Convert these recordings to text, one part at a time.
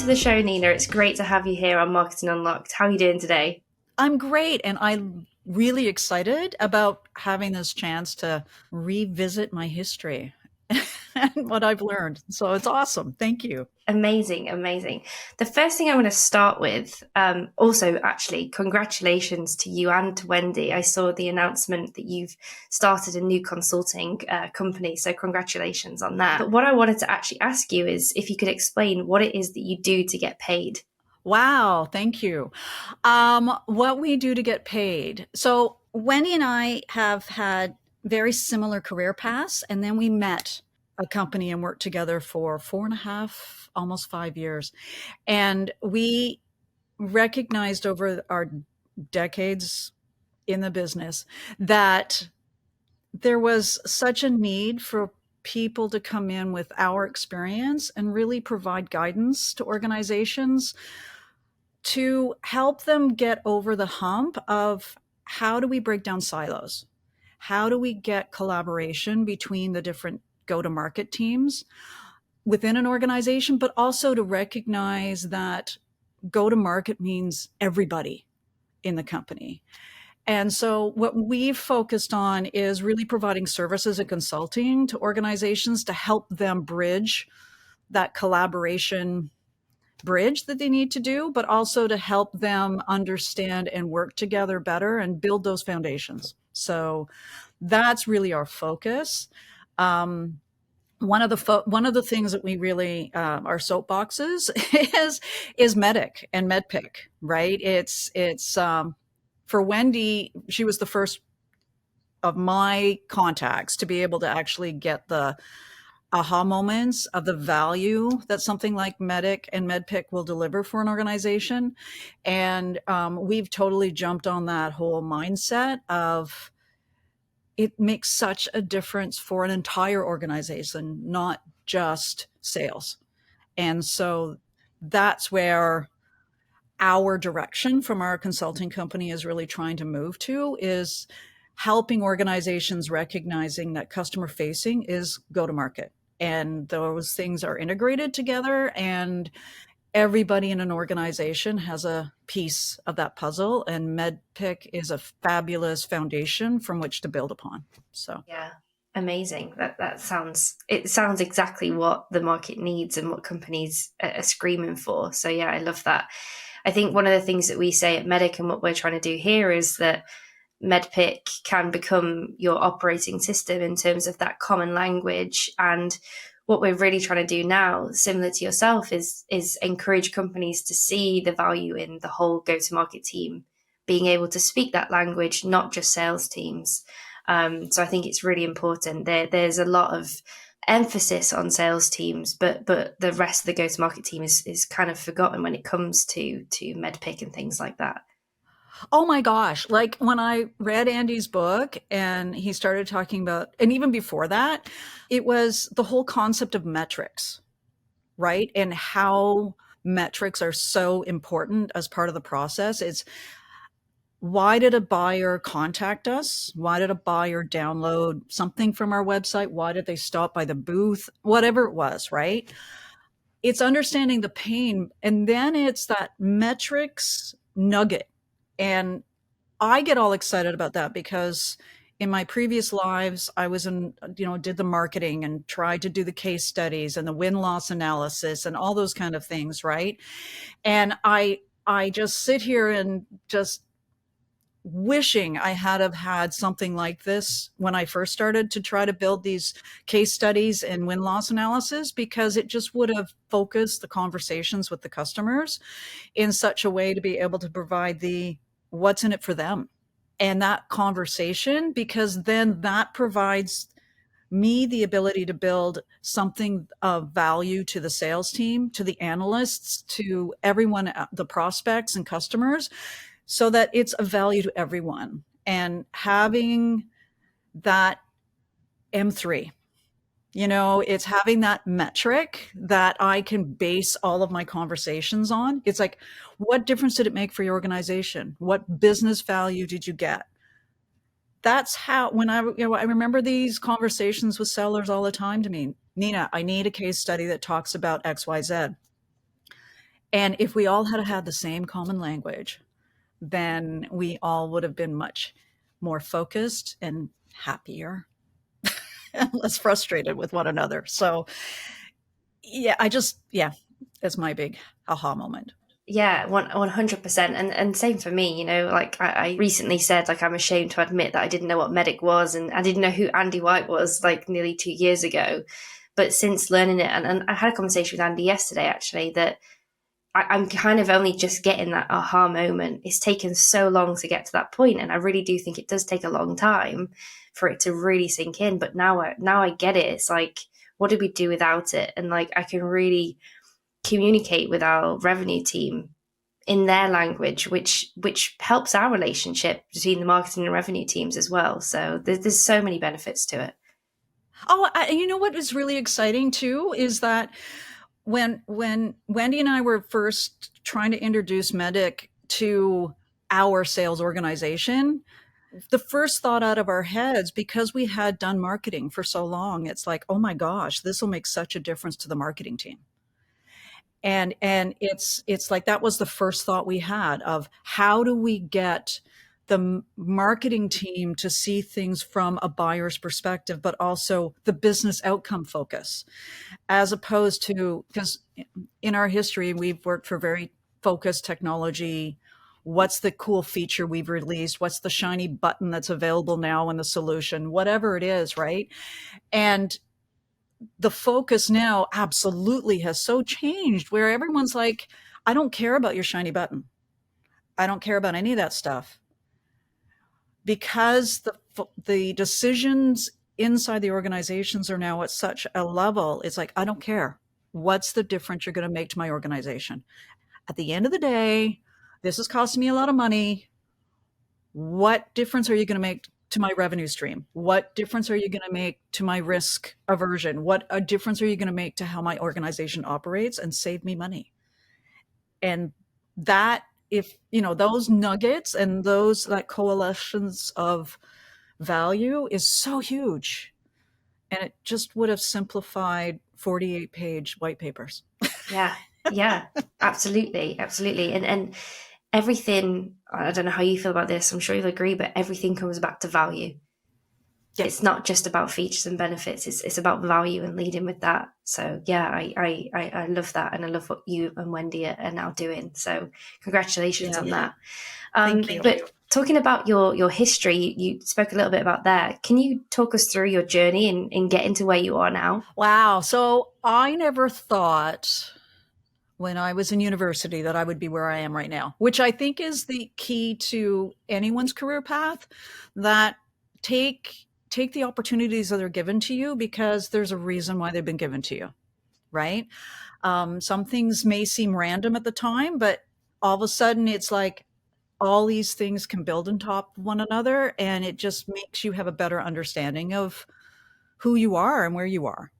to the show, Nina. It's great to have you here on Marketing Unlocked. How are you doing today? I'm great, and I'm really excited about having this chance to revisit my history and what I've learned. So it's awesome. Thank you. Amazing, amazing. The first thing I want to start with, also actually, congratulations to you and to Wendy. I saw the announcement that you've started a new consulting company, so congratulations on that. But what I wanted to actually ask you is if you could explain what it is that you do to get paid. Wow, thank you. What we do to get paid. So Wendy and I have had very similar career paths, and then we met a company and worked together for 4.5, almost 5 years. And we recognized over our decades in the business that there was such a need for people to come in with our experience and really provide guidance to organizations to help them get over the hump of how do we break down silos? How do we get collaboration between the different go-to-market teams within an organization, but also to recognize that go-to-market means everybody in the company. And so what we've focused on is really providing services and consulting to organizations to help them bridge that collaboration bridge that they need to do, but also to help them understand and work together better and build those foundations. So that's really our focus. One of the things that we really our soapboxes is MEDDIC and MEDDIC, right? It's for Wendy, she was the first of my contacts to be able to actually get the aha moments of the value that something like MEDDIC and MEDDIC will deliver for an organization. And we've totally jumped on that whole mindset of it makes such a difference for an entire organization, not just sales. And so that's where our direction from our consulting company is really trying to move to, is helping organizations recognizing that customer facing is go to market, and those things are integrated together, and everybody in an organization has a piece of that puzzle, and MEDDIC is a fabulous foundation from which to build upon. So Yeah, amazing. That sounds exactly what the market needs and what companies are screaming for. So yeah, I love that. I think one of the things that we say at MEDDIC and what we're trying to do here is that MEDDIC can become your operating system in terms of that common language. And what we're really trying to do now, similar to yourself, is encourage companies to see the value in the whole go-to-market team being able to speak that language, not just sales teams. So I think it's really important. There's a lot of emphasis on sales teams, but the rest of the go-to-market team is kind of forgotten when it comes to MEDDIC and things like that. oh my gosh, like when I read Andy's book and he started talking about, and even before that, it was the whole concept of metrics, right? And how metrics are so important as part of the process. It's why did a buyer contact us? Why did a buyer download something from our website? Why did they stop by the booth? Whatever it was, right? It's understanding the pain. And then it's that metrics nugget. And I get all excited about that because in my previous lives, I was did the marketing and tried to do the case studies and the win-loss analysis and all those kind of things, right? And I just sit here and just wishing I had have had something like this when I first started to try to build these case studies and win-loss analysis, because it just would have focused the conversations with the customers in such a way to be able to provide the what's in it for them and that conversation, because then that provides me the ability to build something of value to the sales team, to the analysts, to everyone, the prospects and customers, so that it's a value to everyone. And having that M3, it's having that metric that I can base all of my conversations on. It's like, what difference did it make for your organization? What business value did you get? That's how, when I remember these conversations with sellers all the time to me, Nina, I need a case study that talks about XYZ. And if we all had had the same common language, then we all would have been much more focused and happier and less frustrated with one another. So, yeah, yeah, that's my big aha moment. Yeah, 100%. And same for me, you know, like I recently said, like, I'm ashamed to admit that I didn't know what MEDDIC was, and I didn't know who Andy White was like nearly 2 years ago. But since learning it, and I had a conversation with Andy yesterday actually, that I'm kind of only just getting that aha moment. It's taken so long to get to that point, and I really do think it does take a long time for it to really sink in. But now I get it. It's like, what did we do without it? And like, I can really communicate with our revenue team in their language, which helps our relationship between the marketing and revenue teams as well. So there's so many benefits to it. Oh, you know what is really exciting too is that when Wendy and I were first trying to introduce MEDDIC to our sales organization, the first thought out of our heads, because we had done marketing for so long, it's like, oh my gosh, this will make such a difference to the marketing team. And it's like that was the first thought we had of how do we get the marketing team to see things from a buyer's perspective, but also the business outcome focus, as opposed to, because in our history, we've worked for very focused technology. What's the cool feature we've released? What's the shiny button that's available now in the solution? Whatever it is, right? And the focus now absolutely has so changed where everyone's like, I don't care about your shiny button. I don't care about any of that stuff, because the decisions inside the organizations are now at such a level. It's like, I don't care. What's the difference you're going to make to my organization? At the end of the day, this is costing me a lot of money. What difference are you going to make to my revenue stream? What difference are you going to make to my risk aversion? What a difference are you going to make to how my organization operates and save me money? And that, if you know, those nuggets and those like coalitions of value is so huge. And it just would have simplified 48-page white papers. Yeah, yeah, absolutely, absolutely. And everything, I don't know how you feel about this, I'm sure you'll agree, but everything comes back to value. Yeah. It's not just about features and benefits, it's about value and leading with that. So yeah, I love that, and I love what you and Wendy are now doing. So congratulations on that. Thank you. But talking about your history, you spoke a little bit about that. Can you talk us through your journey in getting to where you are now? Wow. So I never thought when I was in university that I would be where I am right now, which I think is the key to anyone's career path, that take the opportunities that are given to you because there's a reason why they've been given to you, right? Some things may seem random at the time, but all of a sudden it's like all these things can build on top of one another, and it just makes you have a better understanding of who you are and where you are,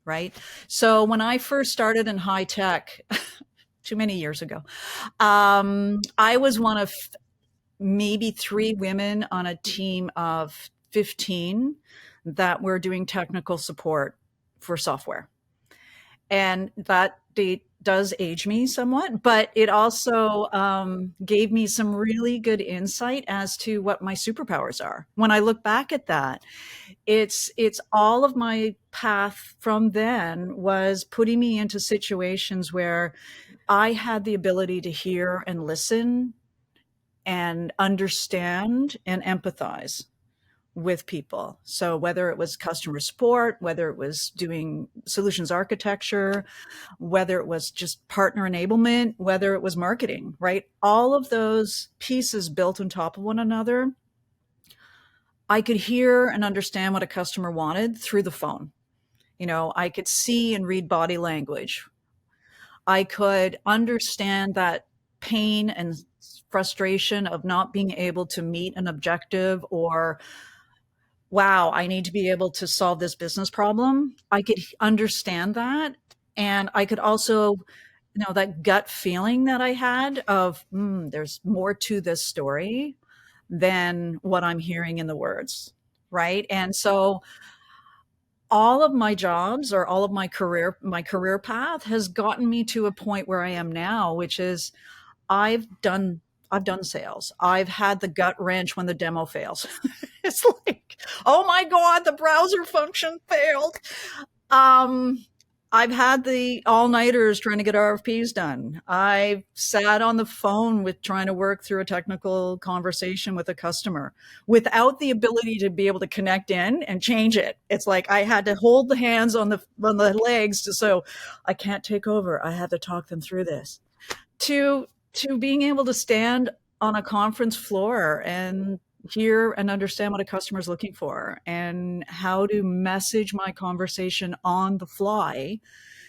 right? So when I first started in high tech, too many years ago, I was one of maybe 3 women on a team of 15 that were doing technical support for software. And that date does age me somewhat, but it also gave me some really good insight as to what my superpowers are. When I look back at that, it's all of my path from then was putting me into situations where I had the ability to hear and listen and understand and empathize with people. So whether it was customer support, whether it was doing solutions architecture, whether it was just partner enablement, whether it was marketing, right? All of those pieces built on top of one another. I could hear and understand what a customer wanted through the phone. You know, I could see and read body language. I could understand that pain and frustration of not being able to meet an objective, or wow, I need to be able to solve this business problem. I could understand that. And I could also, you know, that gut feeling that I had of, there's more to this story than what I'm hearing in the words. Right. And so all of my jobs or all of my career path has gotten me to a point where I am now, which is I've done I've done sales. I've had the gut wrench when the demo fails. It's like, oh my God, the browser function failed. Um, I've had the all-nighters trying to get RFPs done. I've sat on the phone with trying to work through a technical conversation with a customer without the ability to be able to connect in and change it. It's like I had to hold the hands on the legs so I can't take over. I have to talk them through this. To being able to stand on a conference floor and hear and understand what a customer is looking for and how to message my conversation on the fly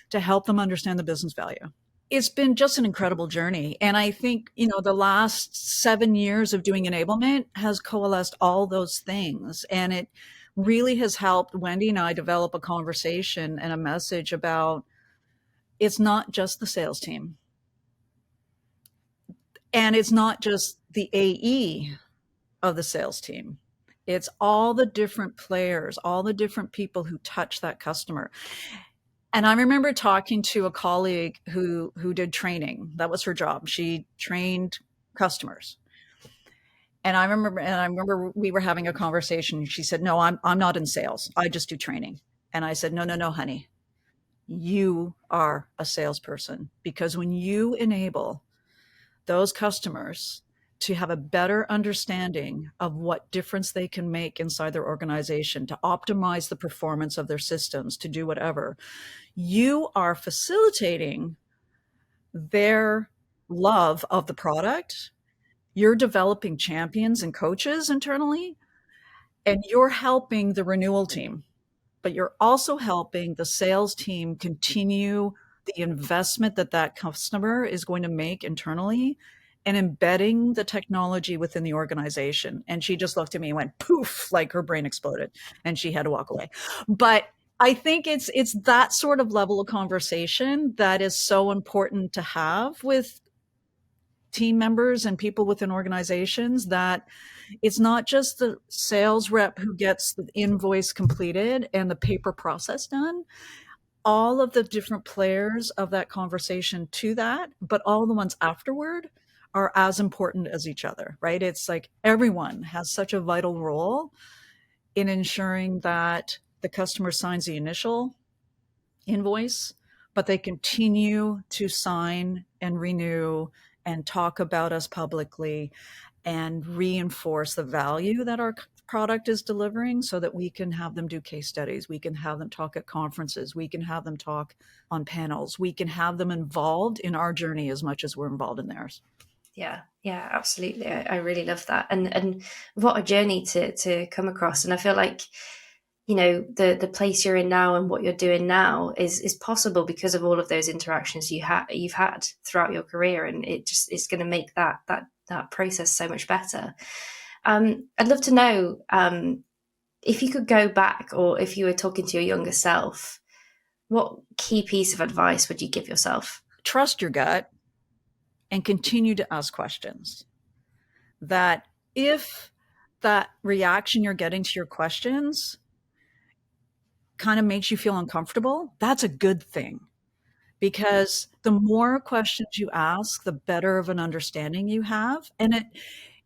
to help them understand the business value. It's been just an incredible journey. And I think, the last 7 years of doing enablement has coalesced all those things. And it really has helped Wendy and I develop a conversation and a message about it's not just the sales team. And it's not just the AE of the sales team. It's all the different players, all the different people who touch that customer. And I remember talking to a colleague who did training. That was her job. She trained customers. And I remember we were having a conversation. She said, "No, I'm not in sales. I just do training." And I said, "No, no, no, honey. You are a salesperson, because when you enable those customers to have a better understanding of what difference they can make inside their organization, to optimize the performance of their systems, to do whatever, you are facilitating their love of the product. You're developing champions and coaches internally, and you're helping the renewal team, but you're also helping the sales team continue the investment that that customer is going to make internally and embedding the technology within the organization." And she just looked at me and went poof, like her brain exploded, and she had to walk away. But I think it's that sort of level of conversation that is so important to have with team members and people within organizations, that it's not just the sales rep who gets the invoice completed and the paper process done. All of the different players of that conversation to that, but all the ones afterward are as important as each other, right? It's like everyone has such a vital role in ensuring that the customer signs the initial invoice, but they continue to sign and renew and talk about us publicly and reinforce the value that our product is delivering, so that we can have them do case studies. We can have them talk at conferences. We can have them talk on panels. We can have them involved in our journey as much as we're involved in theirs. Yeah, absolutely. I really love that. And what a journey to come across. And I feel like, the place you're in now and what you're doing now is possible because of all of those interactions you've had throughout your career. And it's going to make that process so much better. I'd love to know, if you could go back, or if you were talking to your younger self, what key piece of advice would you give yourself? Trust your gut and continue to ask questions. That if that reaction you're getting to your questions kind of makes you feel uncomfortable, that's a good thing. Because the more questions you ask, the better of an understanding you have. And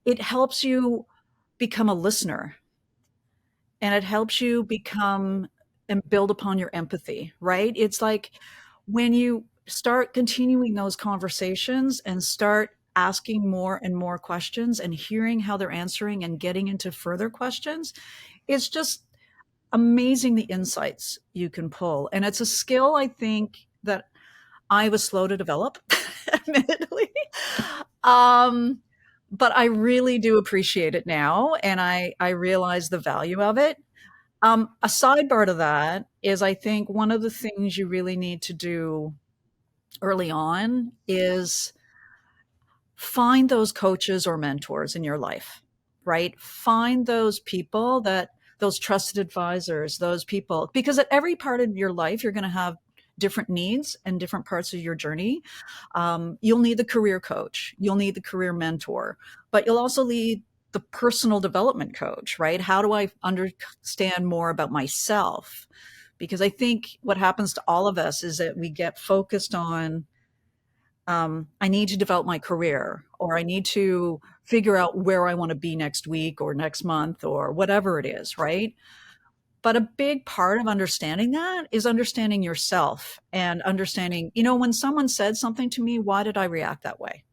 it helps you become a listener, and it helps you become and build upon your empathy, right? It's like when you start continuing those conversations and start asking more and more questions and hearing how they're answering and getting into further questions, it's just amazing the insights you can pull. And it's a skill, I think, that I was slow to develop, admittedly. But I really do appreciate it now, and I realize the value of it. A sidebar to that is, I think one of the things you really need to do early on is find those coaches or mentors in your life, right? Find those people, those trusted advisors, those people, because at every part of your life, you're going to have different needs and different parts of your journey. You'll need the career coach, you'll need the career mentor, but you'll also need the personal development coach, right? How do I understand more about myself because I think what happens to all of us is that we get focused on, I need to develop my career, or I need to figure out where I want to be next week or next month or whatever it is, right? But a big part of understanding that is understanding yourself and understanding, when someone said something to me, why did I react that way?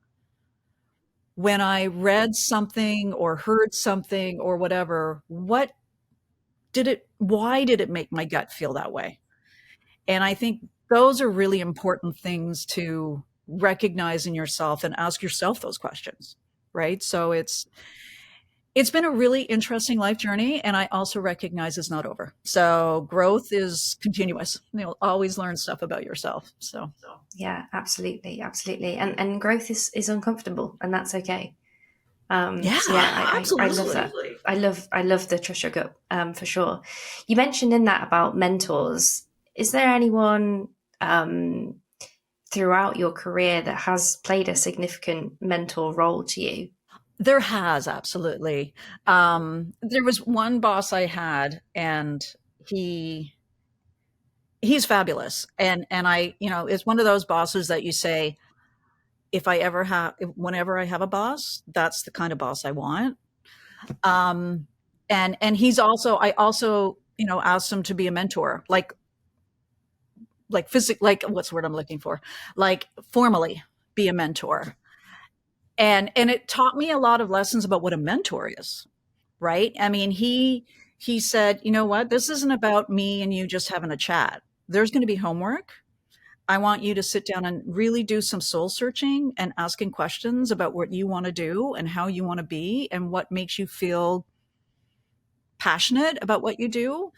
When I read something or heard something or whatever, why did it make my gut feel that way? And I think those are really important things to recognize in yourself and ask yourself those questions, right? So it's been a really interesting life journey, and I also recognize it's not over. So growth is continuous. You'll always learn stuff about yourself. So Yeah, absolutely, absolutely. And growth is uncomfortable, and that's okay. yeah, So yeah, I love that. absolutely. I love the trust your gut, for sure. You mentioned in that about mentors. Is there anyone throughout your career that has played a significant mentor role to you? There has, absolutely. There was one boss I had, and he he's fabulous. And I, it's one of those bosses that you say, whenever I have a boss, that's the kind of boss I want. Um, and I also, asked him to be a mentor, like like what's the word I'm looking for? Like formally be a mentor. And it taught me a lot of lessons about what a mentor is, right? I mean, he said, you know what? This isn't about me and you just having a chat. There's going to be homework. I want you to sit down and really do some soul searching and asking questions about what you want to do and how you want to be and what makes you feel passionate about what you do,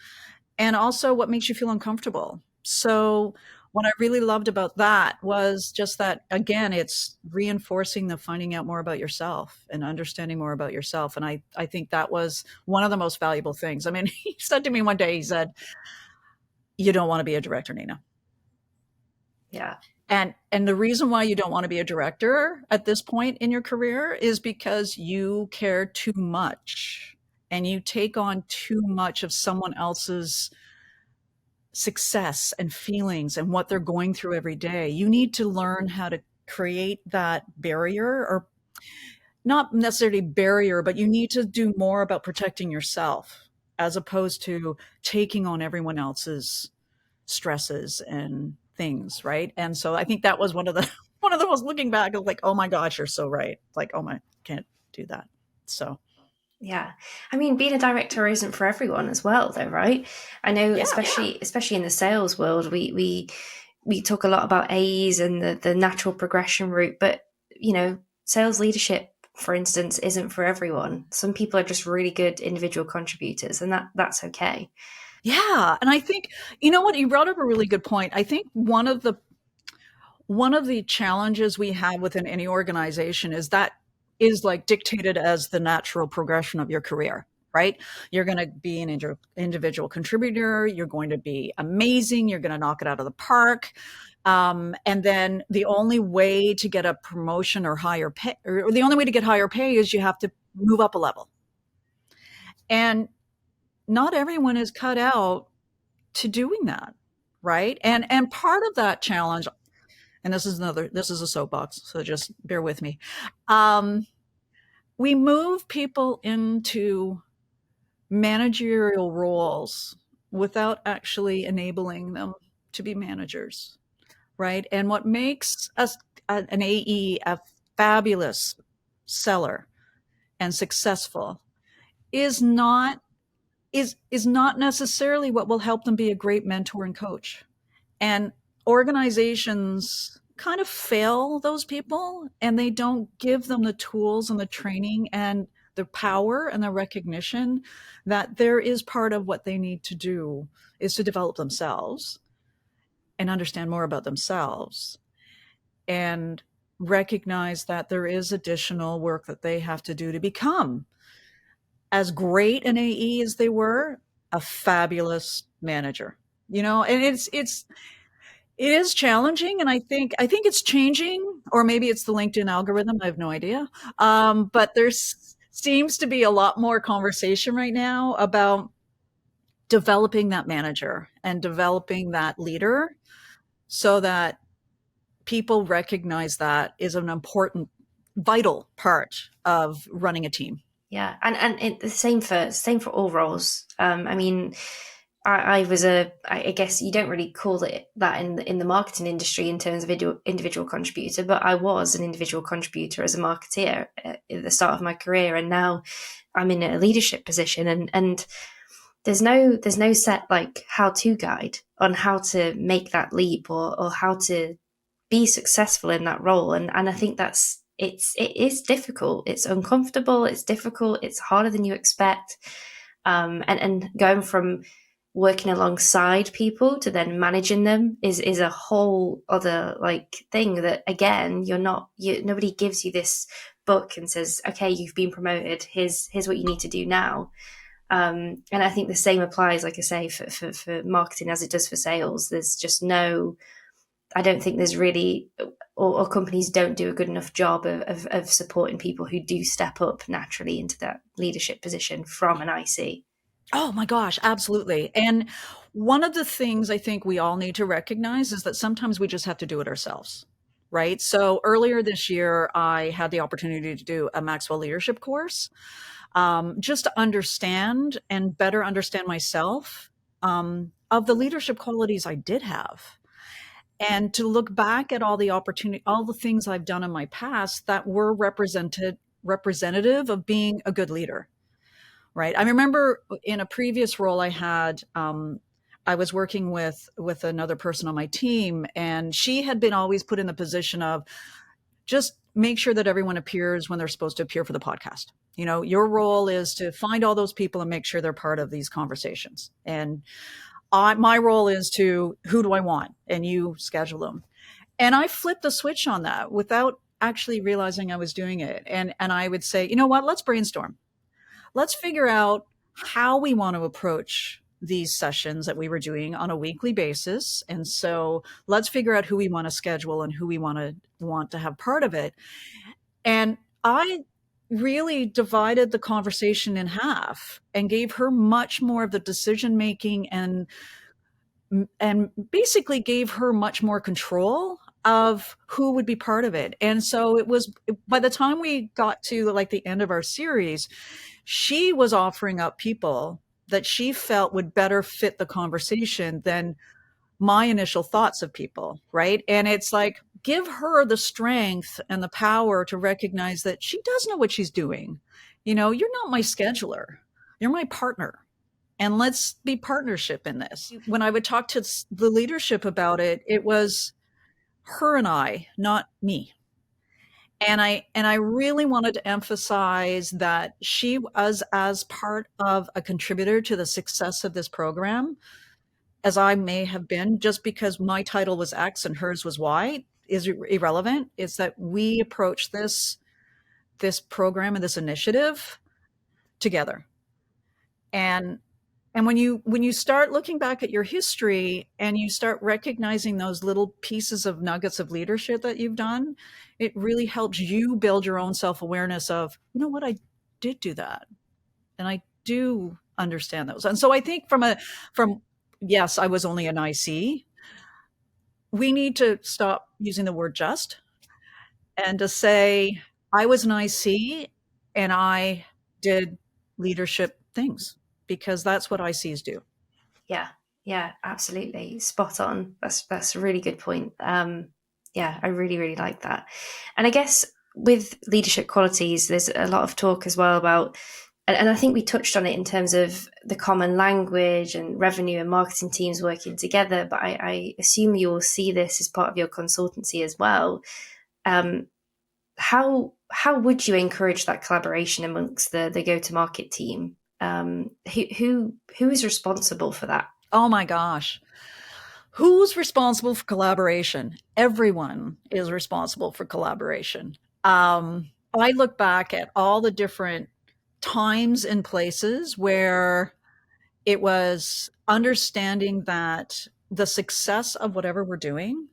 and also what makes you feel uncomfortable. So what I really loved about that was just that, again, it's reinforcing the finding out more about yourself and understanding more about yourself. And I think that was one of the most valuable things. I mean, he said to me one day, he said, you don't want to be a director, Nina. Yeah, And the reason why you don't want to be a director at this point in your career is because you care too much and you take on too much of someone else's success and feelings and what they're going through every day. You need to learn how to create that barrier, or not necessarily barrier, but you need to do more about protecting yourself as opposed to taking on everyone else's stresses and things, right? And so I think that was one of the one of the most, looking back, of like, oh my gosh, you're so right. Like, oh my, can't do that. So yeah. I mean, being a director isn't for everyone as well, though, right? I know, yeah. especially in the sales world, we talk a lot about A's and the natural progression route, but sales leadership, for instance, isn't for everyone. Some people are just really good individual contributors, and that's okay. Yeah. And I think, you know what, you brought up a really good point. I think one of the challenges we have within any organization is like dictated as the natural progression of your career, right? You're going to be an individual contributor. You're going to be amazing. You're going to knock it out of the park. And then the only way to get a promotion or higher pay, or the only way to get higher pay, is you have to move up a level. And not everyone is cut out to doing that, right? And part of that challenge, and this is a soapbox, so just bear with me. We move people into managerial roles without actually enabling them to be managers, right? And what makes an AE a fabulous seller and successful is not is not necessarily what will help them be a great mentor and coach. And organizations kind of fail those people, and they don't give them the tools and the training and the power and the recognition that there is part of what they need to do is to develop themselves and understand more about themselves and recognize that there is additional work that they have to do to become as great an AE as they were a fabulous manager. And it is challenging, and I think it's changing, or maybe it's the LinkedIn algorithm. I have no idea. But there seems to be a lot more conversation right now about developing that manager and developing that leader so that people recognize that is an important, vital part of running a team. Yeah, and the same for all roles. I mean, I was I guess you don't really call it that in the marketing industry in terms of individual contributor, but I was an individual contributor as a marketeer at the start of my career, and now I'm in a leadership position, and there's no set like how to guide on how to make that leap or how to be successful in that role, and I think it is difficult, it's uncomfortable, it's difficult, it's harder than you expect, and going from working alongside people to then managing them is a whole other like thing that again nobody gives you this book and says, okay, you've been promoted, here's what you need to do now. And I think the same applies, like I say, for marketing as it does for sales. There's just no, I don't think there's really, or companies don't do a good enough job of supporting people who do step up naturally into that leadership position from an IC. Oh my gosh, absolutely. And one of the things I think we all need to recognize is that sometimes we just have to do it ourselves, right? So earlier this year, I had the opportunity to do a Maxwell leadership course, just to understand and better understand myself, of the leadership qualities I did have. And to look back at all the opportunity, all the things I've done in my past that were representative of being a good leader. Right. I remember in a previous role I had, I was working with another person on my team, and she had been always put in the position of just make sure that everyone appears when they're supposed to appear for the podcast. You know, your role is to find all those people and make sure they're part of these conversations. And my role is to, who do I want? And you schedule them. And I flipped the switch on that without actually realizing I was doing it. And I would say, you know what, let's brainstorm. Let's figure out how we want to approach these sessions that we were doing on a weekly basis. And so let's figure out who we want to schedule and who we want to have part of it. And I really divided the conversation in half and gave her much more of the decision making and basically gave her much more control of who would be part of it. And so it was, by the time we got to like the end of our series, she was offering up people that she felt would better fit the conversation than my initial thoughts of people, right? And it's like, give her the strength and the power to recognize that she does know what she's doing. You know, you're not my scheduler, you're my partner. And let's be partnership in this. When I would talk to the leadership about it, it was her and I, not me. And I really wanted to emphasize that she was as part of a contributor to the success of this program as I may have been. Just because my title was X and hers was Y is irrelevant. It's that we approach this program and this initiative together. And when you start looking back at your history and you start recognizing those little pieces of nuggets of leadership that you've done, it really helps you build your own self-awareness of, you know what, I did do that. And I do understand those. And so I think from yes, I was only an IC, we need to stop using the word just and to say, I was an IC and I did leadership things, because that's what ICs do. Yeah, absolutely. Spot on. That's a really good point. Yeah, I really, really like that. And I guess with leadership qualities, there's a lot of talk as well about, and I think we touched on it in terms of the common language and revenue and marketing teams working together, but I assume you will see this as part of your consultancy as well. How would you encourage that collaboration amongst the go-to-market team? Who is responsible for that? Oh my gosh. Who's responsible for collaboration? Everyone is responsible for collaboration. I look back at all the different times and places where it was understanding that the success of whatever we're doing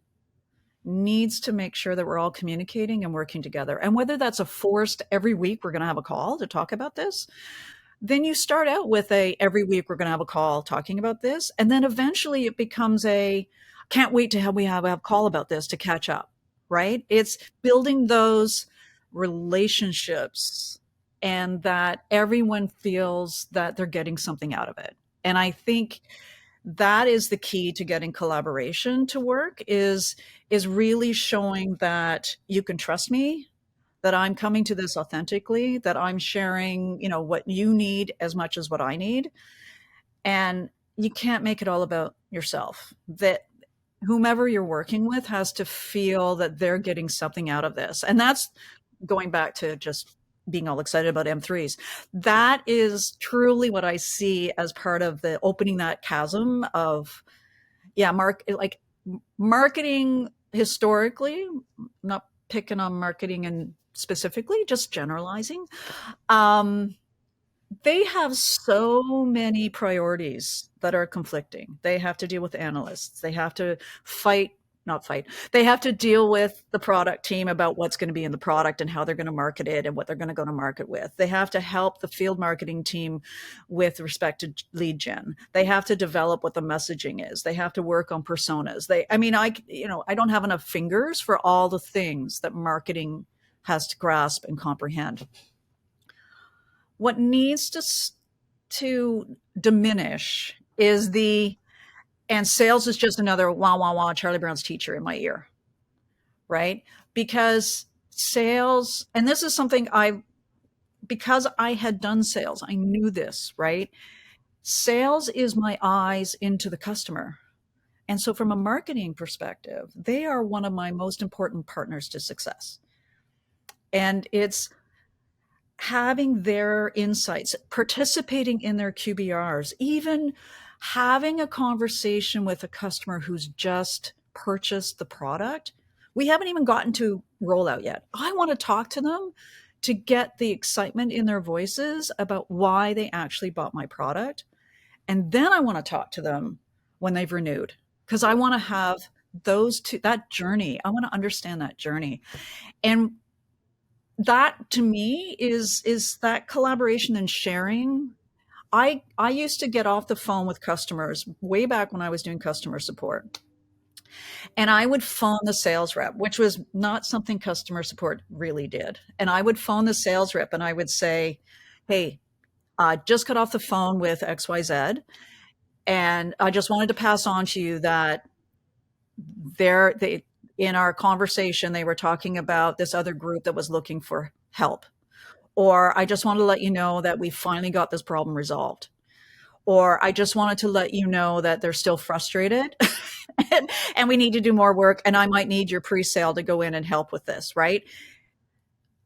needs to make sure that we're all communicating and working together. And whether that's a forced every week, we're going to have a call to talk about this, then you start out with every week we're going to have a call talking about this. And then eventually it becomes can't wait to have a call about this to catch up, right? It's building those relationships and that everyone feels that they're getting something out of it. And I think that is the key to getting collaboration to work is really showing that you can trust me, that I'm coming to this authentically, that I'm sharing, what you need as much as what I need. And you can't make it all about yourself. That whomever you're working with has to feel that they're getting something out of this. And that's going back to just being all excited about M3s. That is truly what I see as part of the opening that chasm of, marketing historically, not picking on marketing and specifically, just generalizing. They have so many priorities that are conflicting. They have to deal with analysts. They have to not fight. They have to deal with the product team about what's going to be in the product and how they're going to market it and what they're going to go to market with. They have to help the field marketing team with respect to lead gen. They have to develop what the messaging is. They have to work on personas. I don't have enough fingers for all the things that marketing has to grasp and comprehend. What needs to diminish is and sales is just another wah, wah, wah, Charlie Brown's teacher in my ear, right? Because sales, and this is something because I had done sales, I knew this, right? Sales is my eyes into the customer. And so from a marketing perspective, they are one of my most important partners to success. And it's having their insights, participating in their QBRs, even having a conversation with a customer who's just purchased the product. We haven't even gotten to rollout yet. I want to talk to them to get the excitement in their voices about why they actually bought my product. And then I want to talk to them when they've renewed, because I want to have that journey. I want to understand that journey. And that to me is that collaboration and sharing. I used to get off the phone with customers way back when I was doing customer support. And I would phone the sales rep, which was not something customer support really did. And I would phone the sales rep and I would say, hey, I just got off the phone with XYZ. And I just wanted to pass on to you that in our conversation, they were talking about this other group that was looking for help. Or I just wanted to let you know that we finally got this problem resolved. Or I just wanted to let you know that they're still frustrated and we need to do more work. And I might need your pre-sale to go in and help with this, right?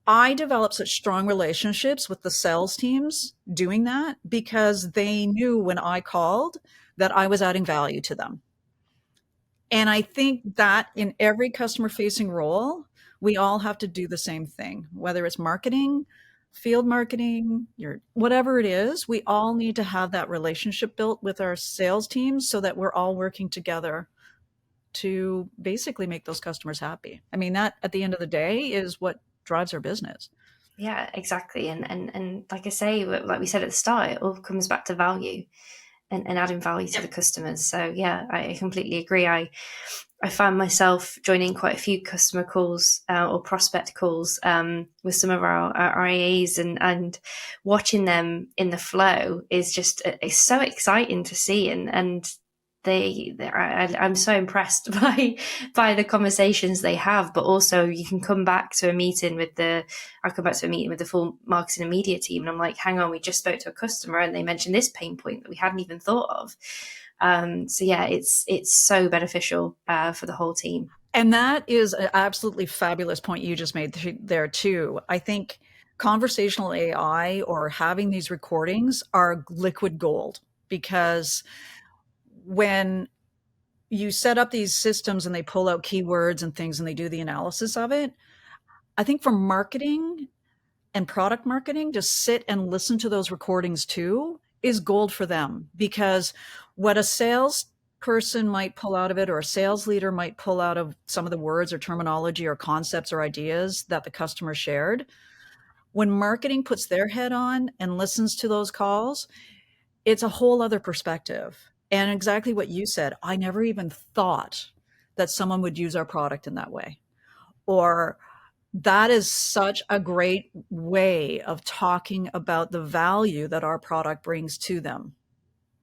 I developed such strong relationships with the sales teams doing that because they knew when I called that I was adding value to them. And I think that in every customer facing role, we all have to do the same thing, whether it's marketing, field marketing, whatever it is, we all need to have that relationship built with our sales teams so that we're all working together to basically make those customers happy. I mean, that at the end of the day is what drives our business. Yeah, exactly. And like I say, like we said at the start, it all comes back to value and adding value to the customers. So yeah, I completely agree. I found myself joining quite a few customer calls or prospect calls with some of our IAs and watching them in the flow is just it's so exciting to see. And I'm so impressed by the conversations they have, but also you can come back to a meeting with the full marketing and media team, and I'm like, hang on, we just spoke to a customer and they mentioned this pain point that we hadn't even thought of. So yeah, it's so beneficial for the whole team. And that is an absolutely fabulous point you just made there too. I think conversational AI or having these recordings are liquid gold, because when you set up these systems and they pull out keywords and things and they do the analysis of it, I think for marketing and product marketing, to sit and listen to those recordings too is gold for them, because what a sales person might pull out of it or a sales leader might pull out of some of the words or terminology or concepts or ideas that the customer shared, When marketing puts their head on and listens to those calls, it's a whole other perspective. And exactly what you said, I never even thought that someone would use our product in that way. Or that is such a great way of talking about the value that our product brings to them,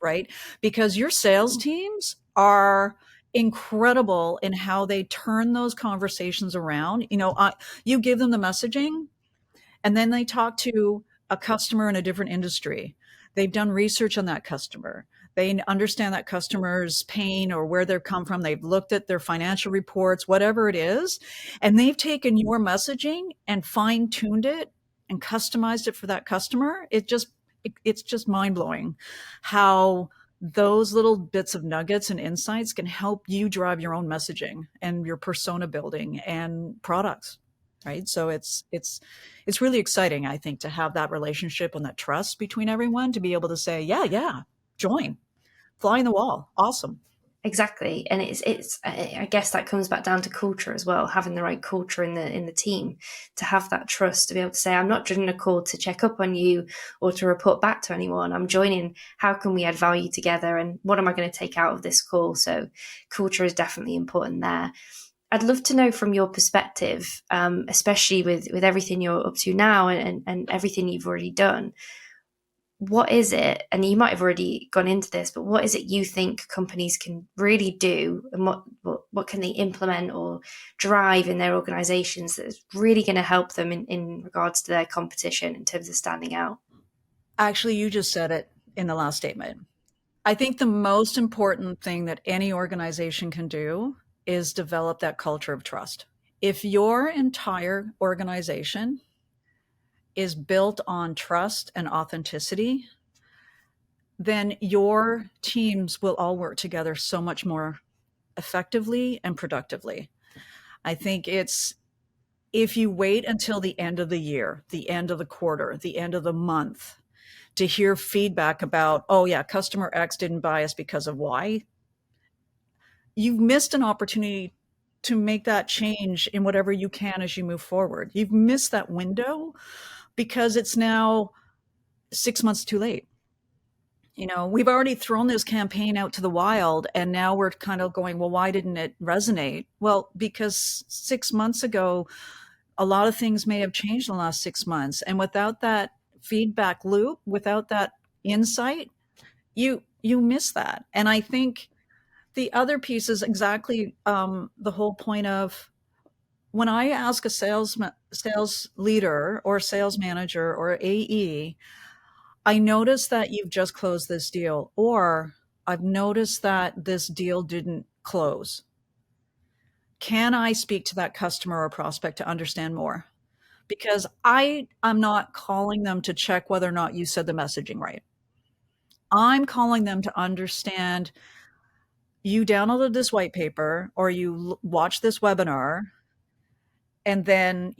right? Because your sales teams are incredible in how they turn those conversations around. You give them the messaging, and then they talk to a customer in a different industry. They've done research on that customer. They understand that customer's pain or where they've come from. They've looked at their financial reports, whatever it is, and they've taken your messaging and fine tuned it and customized it for that customer. It's just mind blowing how those little bits of nuggets and insights can help you drive your own messaging and your persona building and products, right? So it's really exciting, I think, to have that relationship and that trust between everyone to be able to say, yeah, join, fly in the wall, awesome. Exactly, and it's I guess that comes back down to culture as well, having the right culture in the team, to have that trust, to be able to say, I'm not joining a call to check up on you or to report back to anyone. I'm joining, how can we add value together, and what am I going to take out of this call? So culture is definitely important there. I'd love to know from your perspective, especially with everything you're up to now, and everything you've already done, what is it, and you might have already gone into this, but what is it you think companies can really do, and what can they implement or drive in their organizations that is really going to help them in regards to their competition in terms of standing out? Actually, you just said it in the last statement. I think the most important thing that any organization can do is develop that culture of trust. If your entire organization is built on trust and authenticity, then your teams will all work together so much more effectively and productively. I think it's if you wait until the end of the year, the end of the quarter, the end of the month to hear feedback about, oh, yeah, customer X didn't buy us because of Y, you've missed an opportunity to make that change in whatever you can as you move forward. You've missed that window because it's now 6 months too late. We've already thrown this campaign out to the wild, and now we're kind of going, well, why didn't it resonate? Well, because 6 months ago, a lot of things may have changed in the last 6 months. And without that feedback loop, without that insight, you miss that. And I think the other piece is exactly the whole point of when I ask a sales leader or sales manager or AE, I noticed that you've just closed this deal, or I've noticed that this deal didn't close. Can I speak to that customer or prospect to understand more? Because I'm not calling them to check whether or not you said the messaging right. I'm calling them to understand you downloaded this white paper or you watched this webinar, and then,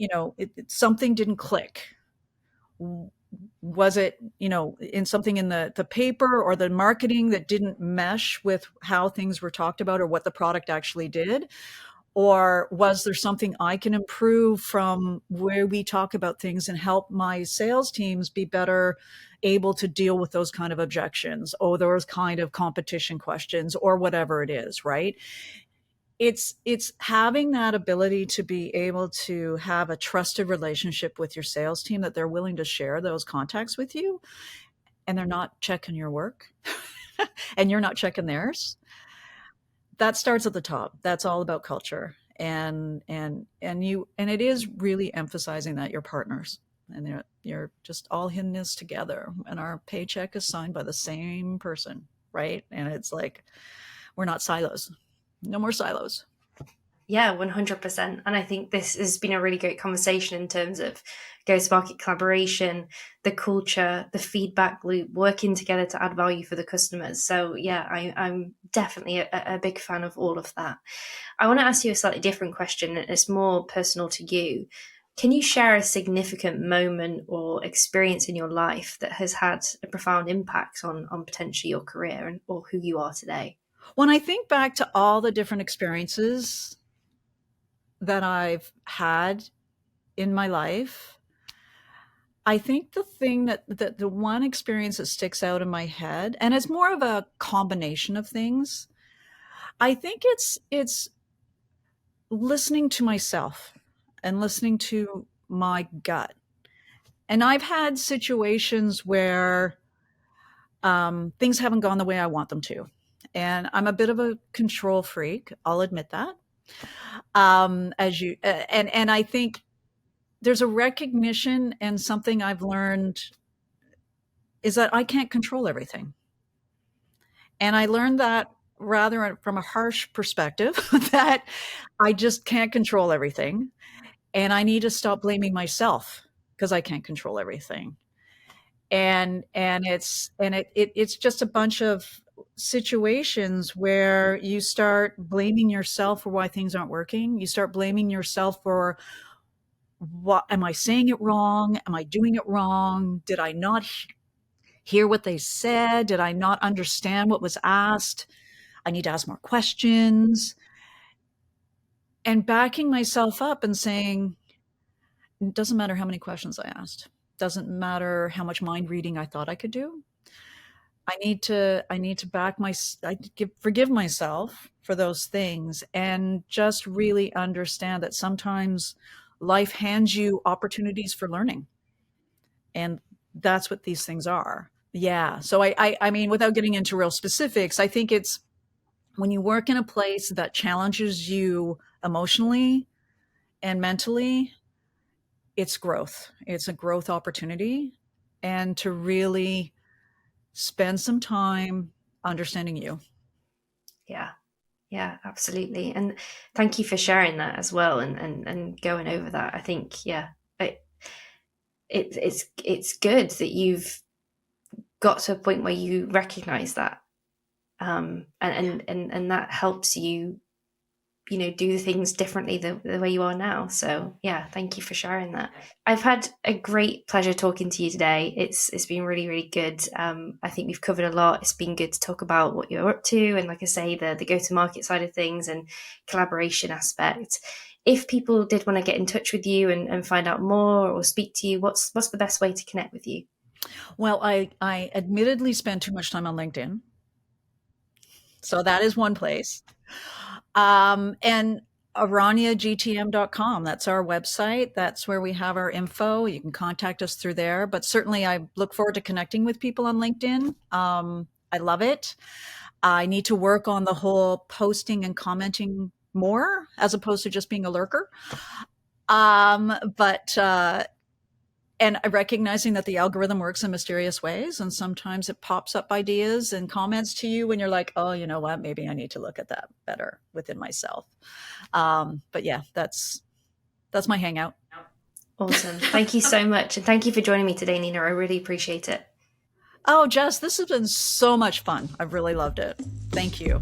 something didn't click. Was it, in something in the paper or the marketing that didn't mesh with how things were talked about or what the product actually did? Or was there something I can improve from where we talk about things and help my sales teams be better able to deal with those kind of objections or those kind of competition questions or whatever it is, right? It's having that ability to be able to have a trusted relationship with your sales team, that they're willing to share those contacts with you and they're not checking your work and you're not checking theirs. That starts at the top. That's all about culture. And it is really emphasizing that you're partners and you're just all in this together, and our paycheck is signed by the same person, right? And it's like we're not silos. No more silos. Yeah, 100%. And I think this has been a really great conversation in terms of go-to-market collaboration, the culture, the feedback loop, working together to add value for the customers. So yeah, I'm definitely a big fan of all of that. I want to ask you a slightly different question. It's more personal to you. Can you share a significant moment or experience in your life that has had a profound impact on potentially your career or who you are today? When I think back to all the different experiences that I've had in my life, I think the thing that the one experience that sticks out in my head, and it's more of a combination of things. I think it's listening to myself and listening to my gut. And I've had situations where things haven't gone the way I want them to. And I'm a bit of a control freak. I'll admit that. As you and I think there's a recognition, and something I've learned is that I can't control everything. And I learned that rather from a harsh perspective that I just can't control everything. And I need to stop blaming myself because I can't control everything. And it's just a bunch of situations where you start blaming yourself for why things aren't working. You start blaming yourself for, what am I saying it wrong? Am I doing it wrong? Did I not hear what they said? Did I not understand what was asked? I need to ask more questions. And backing myself up and saying, it doesn't matter how many questions I asked. Doesn't matter how much mind reading I thought I could do. I need to forgive myself for those things, and just really understand that sometimes life hands you opportunities for learning. And that's what these things are. Yeah. So I mean, without getting into real specifics, I think it's when you work in a place that challenges you emotionally and mentally, it's growth. It's a growth opportunity. And to really spend some time understanding you. Yeah. Yeah, absolutely. And thank you for sharing that as well, and going over that. I think, yeah, it's good that you've got to a point where you recognize that, and that helps you, do things differently the way you are now. So yeah, thank you for sharing that. I've had a great pleasure talking to you today. It's been really, really good. I think we've covered a lot. It's been good to talk about what you're up to, and like I say, the go-to-market side of things and collaboration aspect. If people did want to get in touch with you and find out more or speak to you, what's the best way to connect with you? Well, I admittedly spend too much time on LinkedIn. So that is one place. And ArañaGTM.com. That's our website. That's where we have our info. You can contact us through there. But certainly, I look forward to connecting with people on LinkedIn. I love it. I need to work on the whole posting and commenting more, as opposed to just being a lurker. But and recognizing that the algorithm works in mysterious ways, and sometimes it pops up ideas and comments to you when you're like, oh, you know what, maybe I need to look at that better within myself. But yeah, that's my hangout. Awesome. Thank you so much, and thank you for joining me today, Nina. I really appreciate it. Oh, Jess, this has been so much fun. I've really loved it. Thank you.